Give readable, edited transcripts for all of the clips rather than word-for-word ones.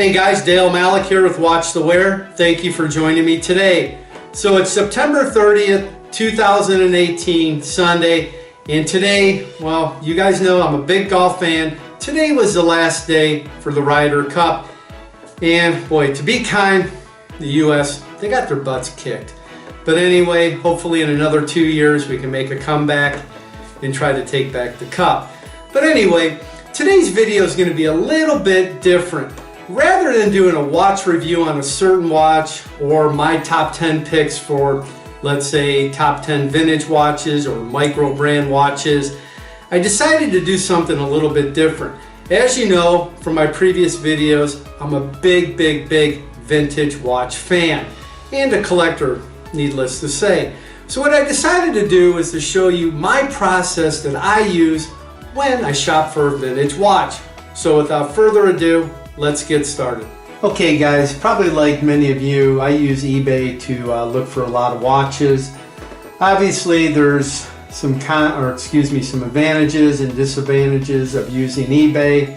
Hey guys, Dale Malik here with Watch the Wear. Thank you for joining me today. So it's September 30th, 2018, Sunday, and today, well, you guys know I'm a big golf fan. Today was the last day for the Ryder Cup, and boy, to be kind, the US, they got their butts kicked. But anyway, hopefully in another 2 years we can make a comeback and try to take back the cup. But anyway, today's video is going to be a little bit different. Rather than doing a watch review on a certain watch or my top 10 picks for, let's say, top 10 vintage watches or micro brand watches, I decided to do something a little bit different. As you know from my previous videos, I'm a big vintage watch fan and a collector, needless to say. So what I decided to do is to show you my process that I use when I shop for a vintage watch. So without further ado, let's get started. Okay guys, probably like many of you, I use eBay to look for a lot of watches. Obviously there's some advantages and disadvantages of using eBay.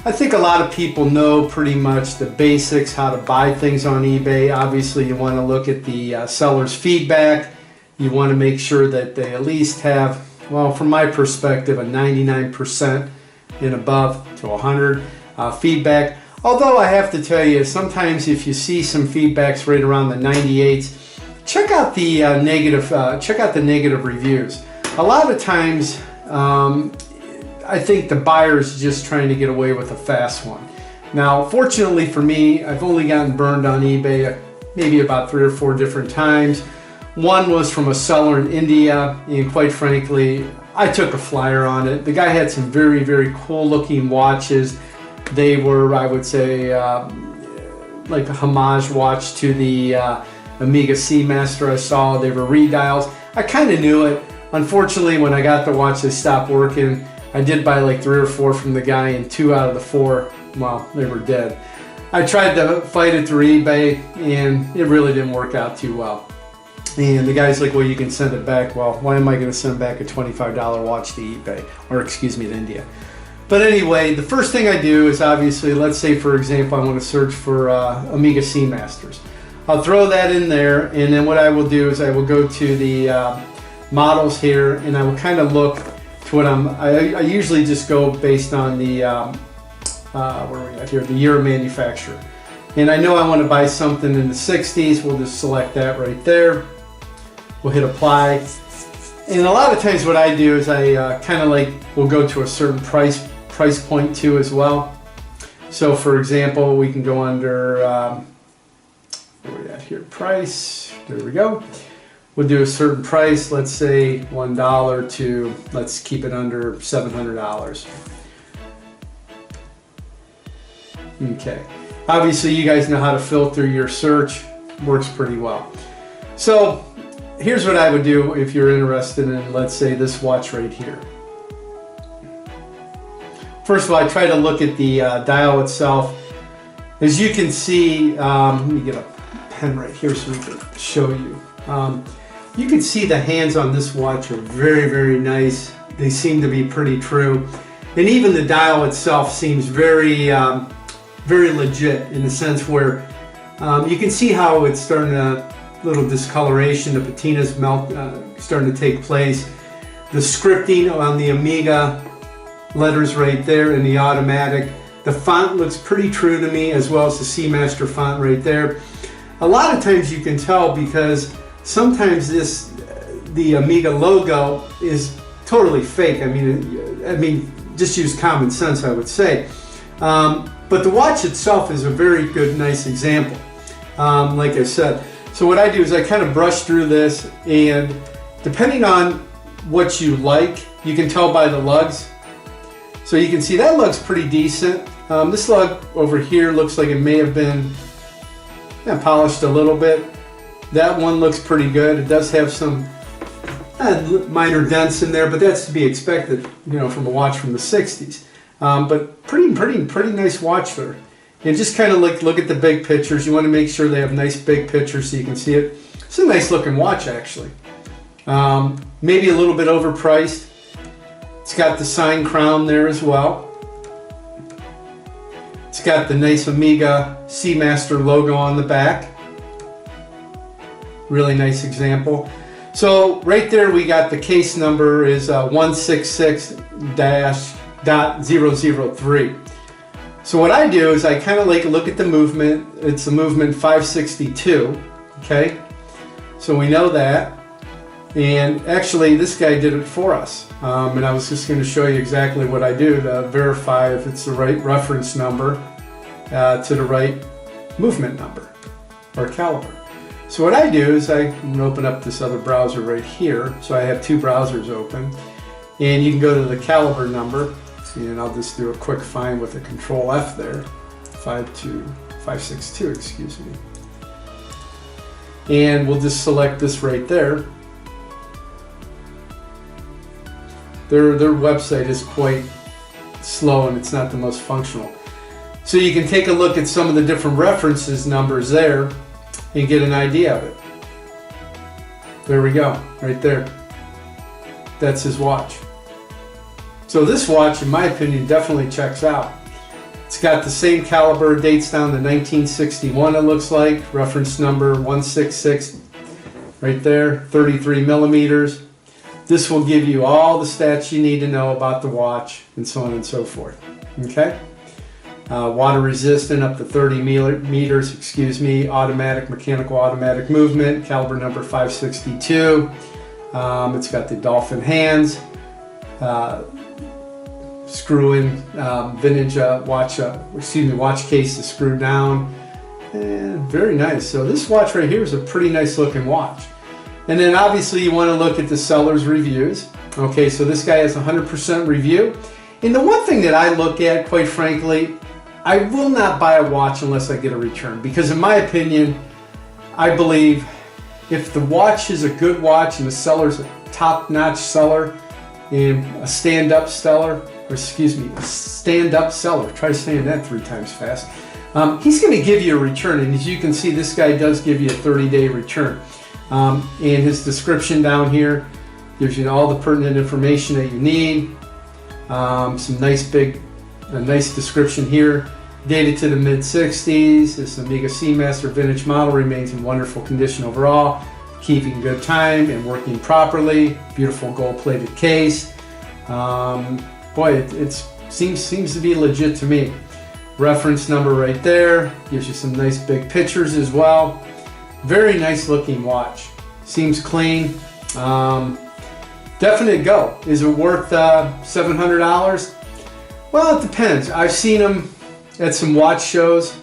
I think a lot of people know pretty much the basics, how to buy things on eBay. Obviously you want to look at the seller's feedback. You want to make sure that they at least have, well, from my perspective, a 99% and above to 100 feedback. Although I have to tell you, sometimes if you see some feedbacks right around the 98s, check out the negative reviews. A lot of times, I think the buyer is just trying to get away with a fast one. Now, fortunately for me, I've only gotten burned on eBay maybe about 3 or 4 different times. One was from a seller in India, and quite frankly, I took a flyer on it. The guy had some very cool looking watches. They were, I would say, like a homage watch to the Omega Seamaster I saw. They were redials. I kind of knew it. Unfortunately, when I got the watch, they stopped working. I did buy like 3 or 4 from the guy, and 2 out of the 4, well, they were dead. I tried to fight it through eBay, and it really didn't work out too well. And the guy's like, well, you can send it back. Well, why am I going to send back a $25 watch to eBay, or excuse me, to India? But anyway, the first thing I do is obviously, let's say for example, I want to search for Omega Seamasters. I'll throw that in there, and then what I will do is I will go to the models here, and I will kind of look to what I usually just go based on the, where are we at here, the year of manufacture. And I know I want to buy something in the 60s, we'll just select that right there. We'll hit apply. And a lot of times what I do is I kind of like, will go to a certain price point too as well. So for example, we can go under, where are we at here, price, there we go. We'll do a certain price, let's say $1 to, let's keep it under $700. Okay, obviously you guys know how to filter your search, works pretty well. So here's what I would do if you're interested in, let's say, this watch right here. First of all, I try to look at the dial itself. As you can see, let me get a pen right here so we can show you. You can see the hands on this watch are very nice. They seem to be pretty true. And even the dial itself seems very legit, in the sense where you can see how it's starting to, little discoloration, the patina's starting to take place. The scripting on the Omega letters right there in the automatic. The font looks pretty true to me, as well as the Seamaster font right there. A lot of times you can tell because sometimes the Omega logo is totally fake. I mean, just use common sense, I would say. But the watch itself is a very good, nice example, like I said. So what I do is I kind of brush through this, and depending on what you like, you can tell by the lugs. So you can see that lug's pretty decent. This lug over here looks like it may have been polished a little bit. That one looks pretty good. It does have some minor dents in there, but that's to be expected, you know, from a watch from the 60s. But pretty nice watch there. And just kind of look at the big pictures. You want to make sure they have nice big pictures so you can see it. It's a nice looking watch actually. Maybe a little bit overpriced. It's got the sign crown there as well. It's got the nice Omega Seamaster logo on the back. Really nice example. So right there we got the case number is 166-.003. So what I do is I kind of like look at the movement. It's the movement 562, okay? So we know that. And actually this guy did it for us. And I was just going to show you exactly what I do to verify if it's the right reference number to the right movement number or caliber. So what I do is I'm going to open up this other browser right here. So I have two browsers open. And you can go to the caliber number. See, and I'll just do a quick find with a Control F there. 562, excuse me. And we'll just select this right there. Their website is quite slow and it's not the most functional. So you can take a look at some of the different references numbers there and get an idea of it. There we go, right there. That's his watch. So this watch, in my opinion, definitely checks out. It's got the same caliber, dates down to 1961 it looks like, reference number 166 right there, 33 millimeters. This will give you all the stats you need to know about the watch and so on and so forth. Okay? Water resistant up to 30 meters, excuse me, automatic, mechanical automatic movement, caliber number 562. It's got the dolphin hands, screw-in vintage watch case is screwed down. And very nice. So this watch right here is a pretty nice looking watch. And then obviously you want to look at the seller's reviews. Okay, so this guy has 100% review. And the one thing that I look at, quite frankly, I will not buy a watch unless I get a return. Because in my opinion, I believe if the watch is a good watch and the seller's a top-notch seller and a stand-up seller, try saying that 3 times fast, he's going to give you a return. And as you can see, this guy does give you a 30-day return. And his description down here gives you all the pertinent information that you need. Some nice description here. Dated to the mid-60s. This Omega Seamaster vintage model remains in wonderful condition overall, keeping good time and working properly. Beautiful gold-plated case. Boy, it seems to be legit to me. Reference number right there. Gives you some nice big pictures as well. Very nice looking watch. Seems clean. Definite go. Is it worth $700? Well, it depends. I've seen them at some watch shows.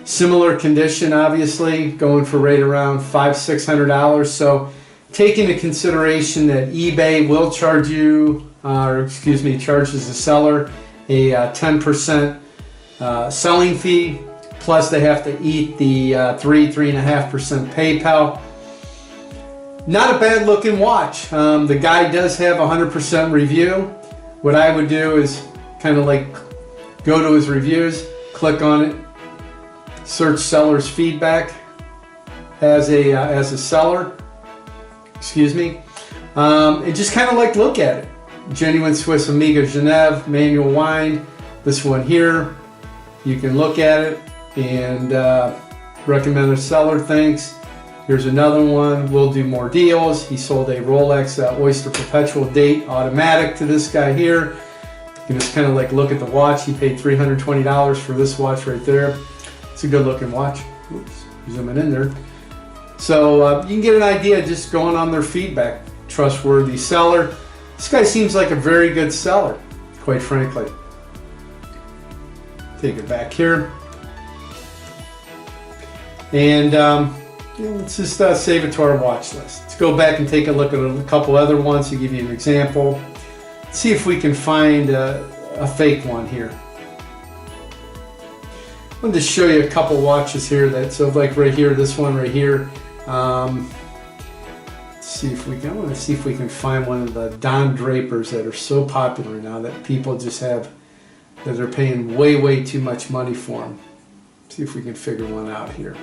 Similar condition, obviously, going for right around $500-600. So take into consideration that eBay will charge you, charges the seller a 10% selling fee. Plus they have to eat the 3.5% PayPal. Not a bad looking watch. The guy does have 100% review. What I would do is kind of like go to his reviews, click on it, search seller's feedback as a seller, and just kind of like look at it. Genuine Swiss Omega Genève manual wind. This one here, you can look at it and recommend the seller, thanks. Here's another one, we'll do more deals. He sold a Rolex Oyster Perpetual date automatic to this guy here. You can just kind of like look at the watch. He paid $320 for this watch right there. It's a good looking watch. Oops, zooming in there. So you can get an idea just going on their feedback. Trustworthy seller. This guy seems like a very good seller, quite frankly. Take it back here. And let's just save it to our watch list. Let's go back and take a look at a couple other ones to give you an example. Let's see if we can find a fake one here. I wanted to show you a couple watches here so like right here, this one right here. Let's see if I want to see if we can find one of the Don Drapers that are so popular now that people just have, that they're paying way too much money for them. See if we can figure one out here.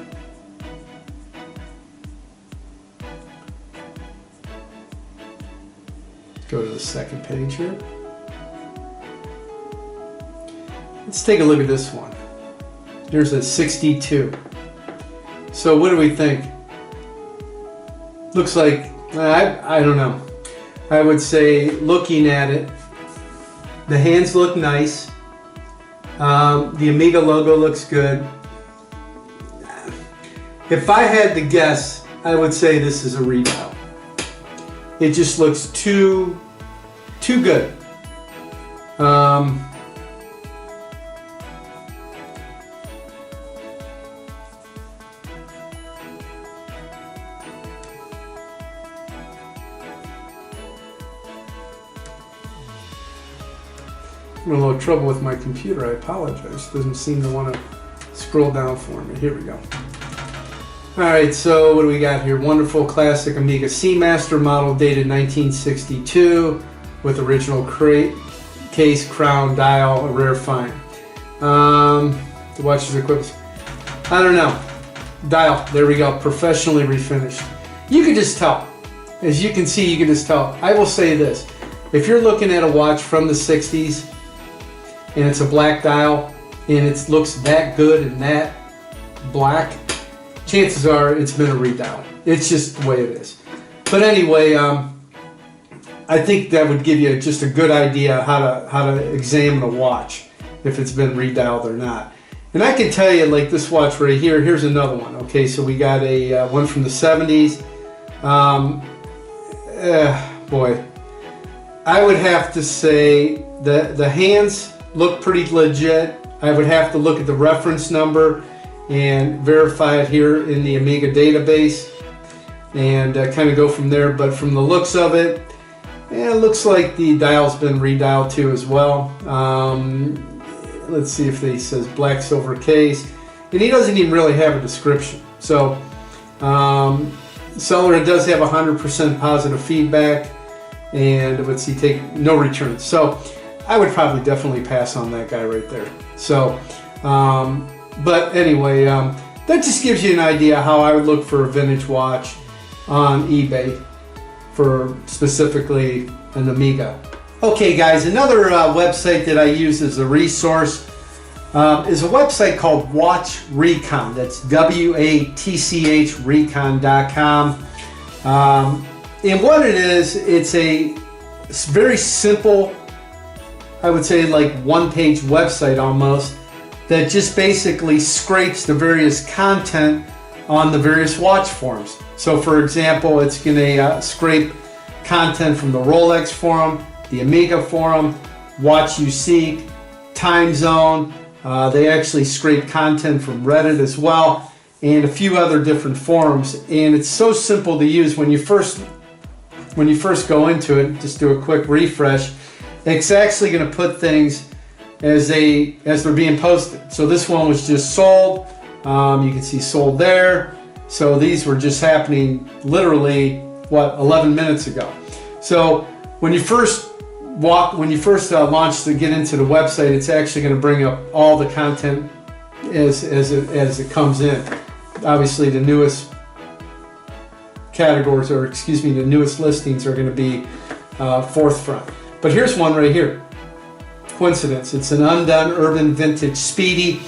Go to the second page here. Let's take a look at this one. Here's a 62. So what do we think? Looks like, I don't know. I would say, looking at it, the hands look nice. The Omega logo looks good. If I had to guess, I would say this is a redial. It just looks too good. I'm in a little trouble with my computer, I apologize. It doesn't seem to want to scroll down for me. Here we go. Alright, so what do we got here? Wonderful classic Omega Seamaster model dated 1962 with original case, crown, dial, a rare find. The watch is equipped. I don't know. Dial, there we go, professionally refinished. You can just tell. As you can see, you can just tell. I will say this. If you're looking at a watch from the 60s, and it's a black dial, and it looks that good and that black, chances are it's been a redial. It's just the way it is. But anyway, I think that would give you just a good idea how to examine a watch, if it's been redialed or not. And I can tell you, like this watch right here, here's another one. Okay, so we got a one from the 70s. Boy, I would have to say that the hands look pretty legit. I would have to look at the reference number and verify it here in the Omega database and kind of go from there. But from the looks of it, it looks like the dial's been redialed too as well. Let's see if he says black silver case, and he doesn't even really have a description. So seller does have 100% positive feedback, and let's see, take no returns. So I would probably definitely pass on that guy right there. So, but anyway, that just gives you an idea how I would look for a vintage watch on eBay for specifically an Omega. Okay guys, another website that I use as a resource is a website called Watch Recon. That's WATCH recon.com. And what it is, it's a very simple, I would say like one-page website almost, that just basically scrapes the various content on the various watch forums. So for example, it's going to scrape content from the Rolex forum, the Omega forum, Watch You Seek, Time Zone. They actually scrape content from Reddit as well, and a few other different forums. And it's so simple to use. When you first go into it, just do a quick refresh. It's actually going to put things as they're being posted. So this one was just sold. You can see sold there. So these were just happening literally, 11 minutes ago. So when you first launch to get into the website, it's actually going to bring up all the content as it comes in. Obviously, the newest categories, or excuse me, the newest listings are going to be forefront. But here's one right here. Coincidence. It's an undone urban vintage Speedy.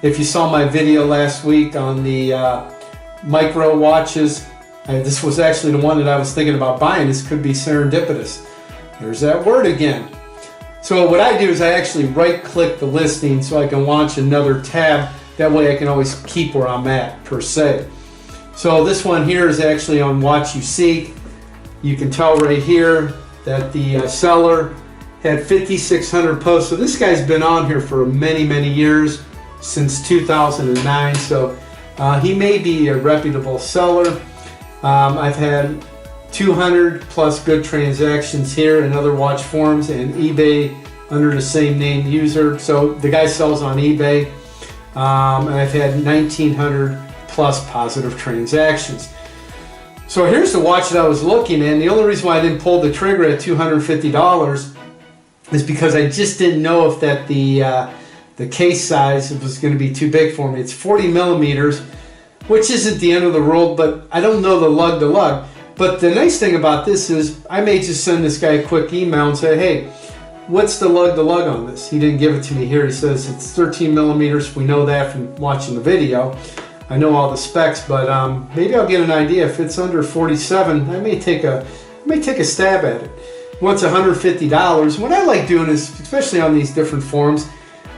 If you saw my video last week on the micro watches, this was actually the one that I was thinking about buying. This could be serendipitous. There's that word again. So what I do is I actually right-click the listing so I can launch another tab. That way I can always keep where I'm at, per se. So this one here is actually on Watch You Seek. You can tell right here that the seller had 5,600 posts. So this guy's been on here for many, many years, since 2009. So he may be a reputable seller. I've had 200 plus good transactions here in other watch forums and eBay under the same name user. So the guy sells on eBay. And I've had 1,900 plus positive transactions. So here's the watch that I was looking at. And the only reason why I didn't pull the trigger at $250 is because I just didn't know if that the case size was going to be too big for me. It's 40 millimeters, which isn't the end of the world, but I don't know the lug to lug. But the nice thing about this is I may just send this guy a quick email and say, hey, what's the lug on this? He didn't give it to me here. He says it's 13 millimeters. We know that from watching the video. I know all the specs, but maybe I'll get an idea. If it's under 47, I may take a stab at it. Once $150. What I like doing is, especially on these different forums,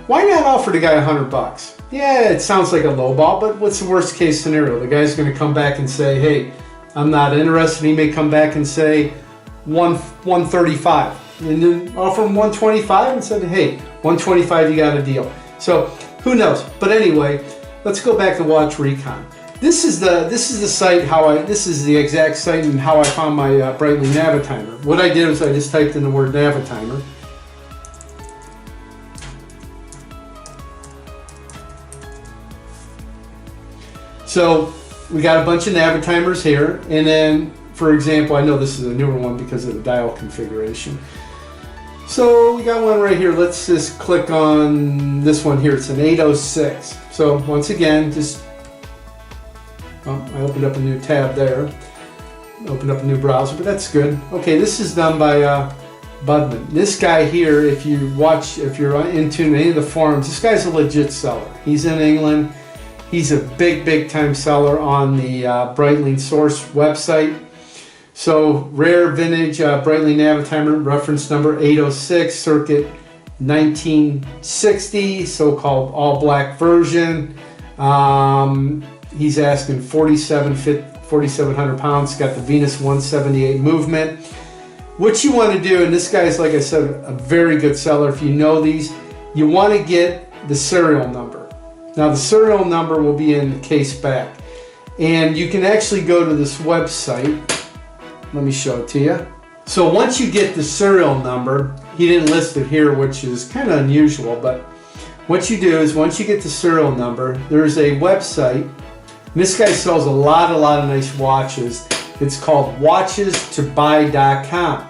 why not offer the guy $100? Yeah, it sounds like a low ball, but what's the worst case scenario? The guy's going to come back and say, hey, I'm not interested. He may come back and say 135, and then offer him 125 and said, hey, 125, you got a deal. So who knows? But anyway, let's go back to Watch Recon. This is the site this is the exact site and how I found my Breitling Navitimer. What I did was I just typed in the word Navitimer. So we got a bunch of Navitimers here, and then, for example, I know this is a newer one because of the dial configuration. So we got one right here. Let's just click on this one here. It's an 806. So once again, I opened up a new tab there. Opened up a new browser, but that's good. Okay, this is done by Budman. This guy here, if you're into any of the forums, this guy's a legit seller. He's in England. He's a big time seller on the Breitling Source website. So rare vintage Breitling Navitimer, reference number 806, circuit 1960, so-called all-black version. He's asking 4,700 pounds. Got the Venus 178 movement. What you want to do, and this guy's, like I said, a very good seller. If you know these, you want to get the serial number. Now the serial number will be in the case back, and you can actually go to this website. Let me show it to you. So once you get the serial number, he didn't list it here, which is kind of unusual, but what you do is once you get the serial number, there's a website. This guy sells a lot of nice watches. It's called watchestobuy.com.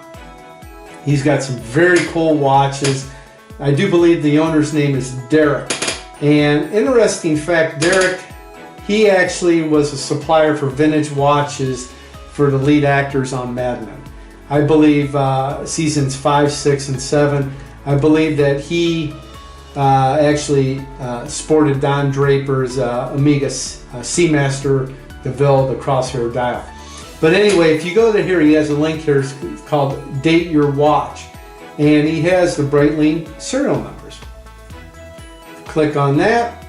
He's got some very cool watches. I do believe the owner's name is Derek. And interesting fact, Derek, he actually was a supplier for vintage watches for the lead actors on Mad Men. I believe seasons 5, 6, and 7. I believe that he actually sported Don Draper's Omega Seamaster DeVille, the crosshair dial. But anyway, if you go to here, he has a link here. It's called Date Your Watch, and he has the Breitling serial numbers. Click on that.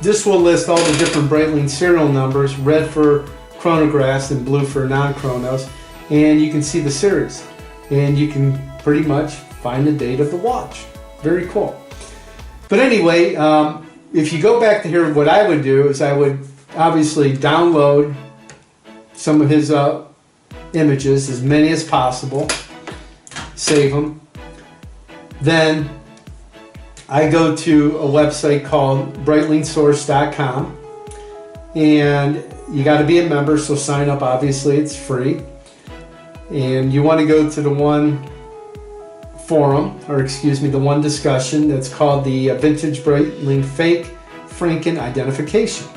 This will list all the different Breitling serial numbers, red for chronographs and blue for non-chronos, and you can see the series, and you can pretty much find the date of the watch. Very cool. But anyway, if you go back to here, what I would do is I would obviously download some of his images, as many as possible, save them. Then I go to a website called BreitlingSource.com, and you got to be a member, so sign up. Obviously, it's free, and you want to go to the one forum, or excuse me, the one discussion that's called the Vintage Breitling Fake Franken Identification.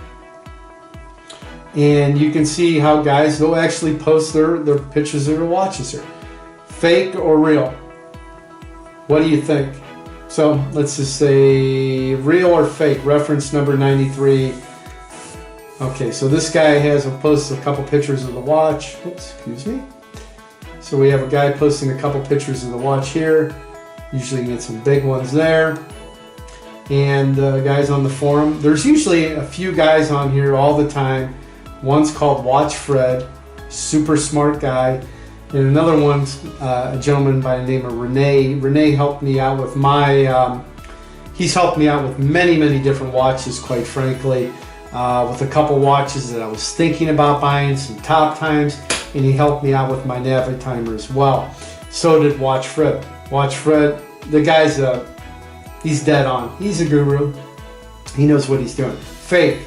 And you can see how guys, they'll actually post their pictures of their watches here. Fake or real? What do you think? So let's just say real or fake, reference number 93. Okay, so this guy has posted a couple pictures of the watch. Oops, excuse me. So we have a guy posting a couple pictures of the watch here. Usually you get some big ones there. And guys on the forum, there's usually a few guys on here all the time. One's called Watch Fred, super smart guy. And another one's a gentleman by the name of Renee. Renee helped me out with he's helped me out with many different watches, quite frankly. With a couple watches that I was thinking about buying, some top times, and he helped me out with my Navitimer as well. So did Watch Fred. Watch Fred, the guy's he's dead on. He's a guru. He knows what he's doing. Fake.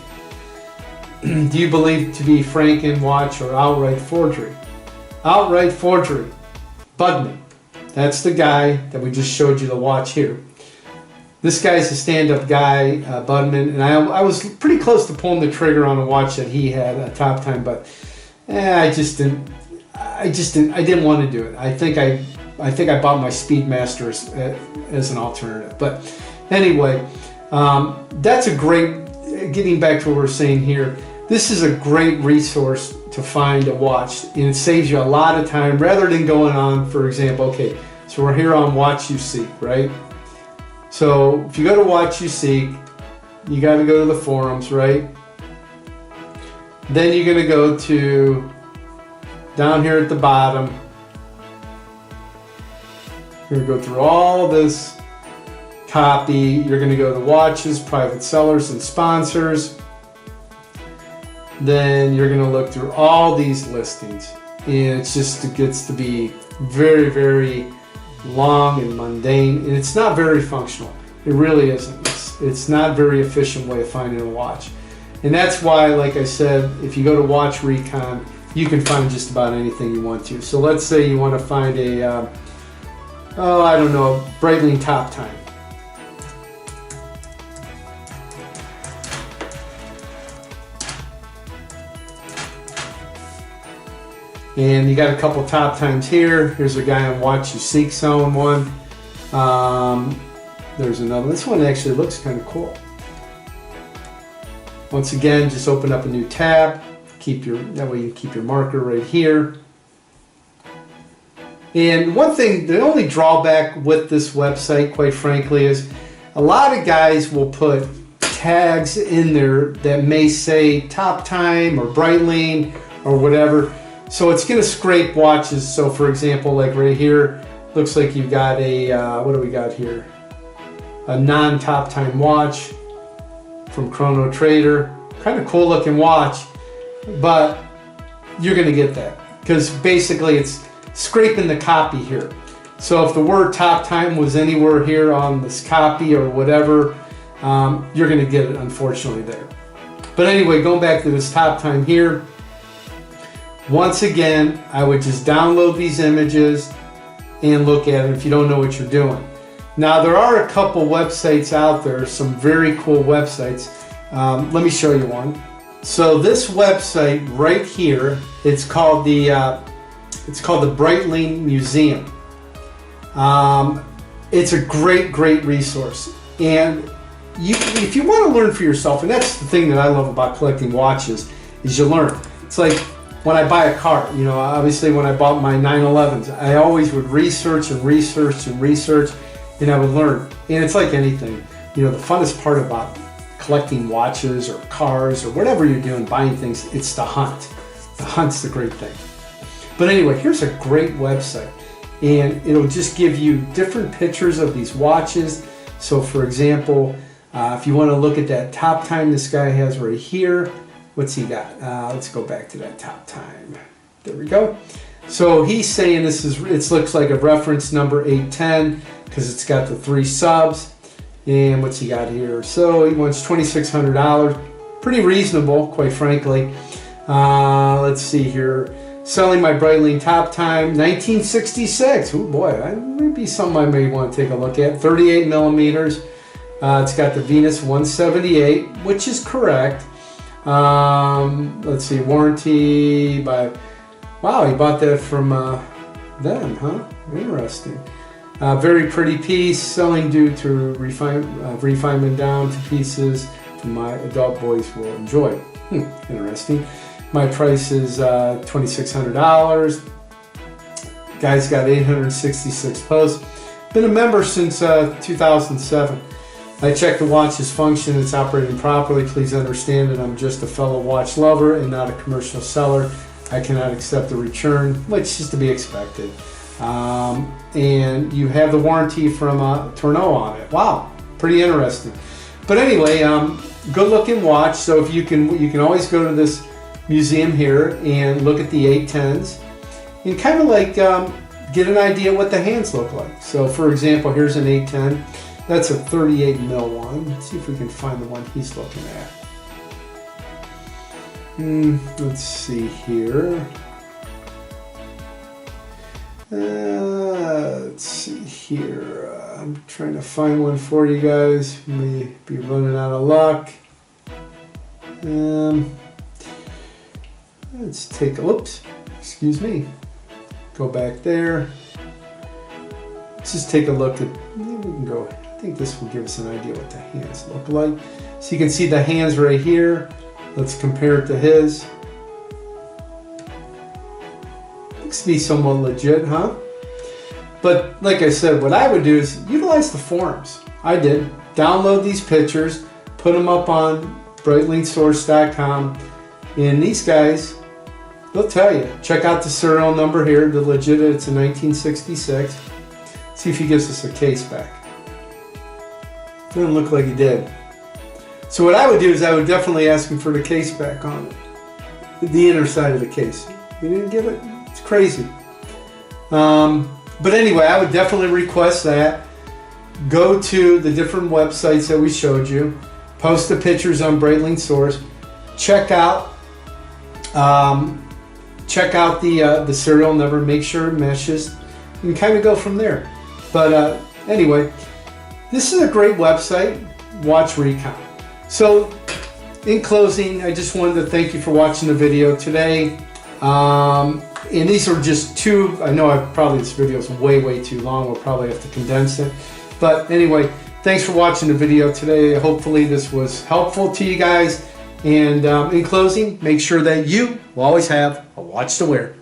Do you believe to be Franken watch or outright forgery? Outright forgery. Budman. That's the guy that we just showed you the watch here. This guy's a stand-up guy, Budman, and I was pretty close to pulling the trigger on a watch that he had, a top time, but I didn't want to do it. I think I think I bought my Speedmaster as an alternative. But anyway, that's a great, getting back to what we're saying here, this is a great resource to find a watch, and it saves you a lot of time rather than going on, for example, okay, so we're here on Watch You Seek, right? So if you go to Watch You Seek, you got to go to the forums, right? Then you're going to go to down here at the bottom. You're going to go through all this copy. You're going to go to watches, private sellers, and sponsors. Then you're going to look through all these listings. And it gets to be very, very long and mundane. And it's not very functional. It really isn't. It's not a very efficient way of finding a watch. And that's why, like I said, if you go to Watch Recon, you can find just about anything you want to. So let's say you want to find a, I don't know, Breitling Top Time. And you got a couple Top Times here. Here's a guy on Watch You Seek selling one. There's another. This one actually looks kind of cool. Once again, just open up a new tab. That way you keep your marker right here. And one thing, the only drawback with this website, quite frankly, is a lot of guys will put tags in there that may say Top Time or Breitling or whatever. So it's going to scrape watches. So for example, like right here, looks like you've got a, what do we got here? A non-Top Time watch from Chrono Trader. Kind of cool looking watch, but you're going to get that because basically it's scraping the copy here. So if the word Top Time was anywhere here on this copy or whatever, you're going to get it unfortunately there. But anyway, going back to this Top Time here, once again, I would just download these images and look at it if you don't know what you're doing. Now there are a couple websites out there, some very cool websites. Let me show you one. So this website right here, it's called the Breitling Museum. It's a great resource, and if you want to learn for yourself, and that's the thing that I love about collecting watches, is you learn. It's like when I buy a car, you know, obviously when I bought my 911s, I always would research, and I would learn. And it's like anything, you know, the funnest part about collecting watches or cars or whatever you're doing, buying things, it's the hunt. The hunt's the great thing. But anyway, here's a great website, and it'll just give you different pictures of these watches. So for example, if you want to look at that Top Time this guy has right here, what's he got? Let's go back to that Top Time. There we go. So he's saying it looks like a reference number 810 because it's got the 3 subs. And what's he got here? So he wants $2,600. Pretty reasonable, quite frankly. Let's see here. Selling my Breitling Top Time, 1966. Oh boy, that might be something I may want to take a look at. 38 millimeters. It's got the Venus 178, which is correct. Let's see, warranty by, wow, he bought that from them, huh? Interesting. Very pretty piece, selling due to refinement down to pieces my adult boys will enjoy. Interesting. My price is $2,600. Guy's got 866 posts. Been a member since 2007. I checked the watch's function. It's operating properly. Please understand that I'm just a fellow watch lover and not a commercial seller. I cannot accept a return, which is to be expected. And you have the warranty from Tourneau on it. Wow, pretty interesting. But anyway, good looking watch. So if you can always go to this museum here and look at the 810s and kind of like get an idea what the hands look like. So for example, here's an 810. That's a 38 mil one. Let's see if we can find the one he's looking at. Let's see here. Let's see here. I'm trying to find one for you guys. May be running out of luck. Let's take a, oops, excuse me. Go back there. let's just take a look at, we can go, I think this will give us an idea what the hands look like. So you can see the hands right here. Let's compare it to his. Looks to be somewhat legit, huh? But like I said, what I would do is utilize the forums. I did. Download these pictures, put them up on BreitlingSource.com, and these guys, they'll tell you. Check out the serial number here, the legit, it's a 1966. See if he gives us a case back. Doesn't look like he did. So what I would do is I would definitely ask him for the case back on it. The inner side of the case. He didn't give it? It's crazy. But anyway, I would definitely request that. Go to the different websites that we showed you. Post the pictures on Breitling Source. Check out the serial number. Make sure it meshes. And kind of go from there. But anyway, this is a great website, Watch Recon. So, in closing, I just wanted to thank you for watching the video today. And these are just two, I know this video is way too long. We'll probably have to condense it. But anyway, thanks for watching the video today. Hopefully this was helpful to you guys. And in closing, make sure that you will always have a watch to wear.